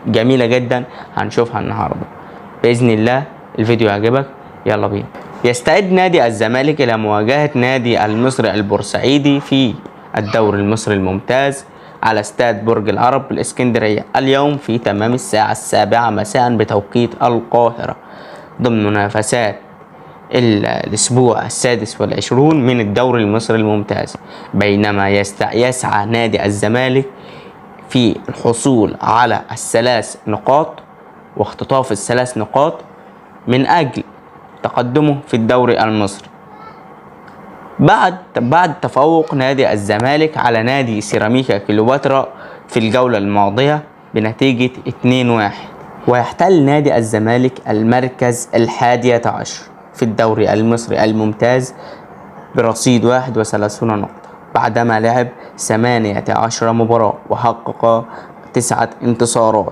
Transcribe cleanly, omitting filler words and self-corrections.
جميلة جدا هنشوفها النهاردة بإذن الله. الفيديو يعجبك، يلا بينا. يستعد نادي الزمالك إلى مواجهة نادي المصري البورسعيدي في الدوري المصري الممتاز على استاد برج العرب بالإسكندرية اليوم في تمام الساعة 7 مساء بتوقيت القاهرة، ضمن منافسات الأسبوع 26 من الدوري المصري الممتاز. بينما يسعى نادي الزمالك في الحصول على ال3 نقاط واختطاف ال3 نقاط من أجل تقدمه في الدوري المصري بعد تفوق نادي الزمالك على نادي سيراميكا كليوباترا في الجولة الماضية بنتيجة 2-1. ويحتل نادي الزمالك المركز 11 في الدوري المصري الممتاز برصيد 31 نقطة بعدما لعب 18 مباراة وحقق 9 انتصارات.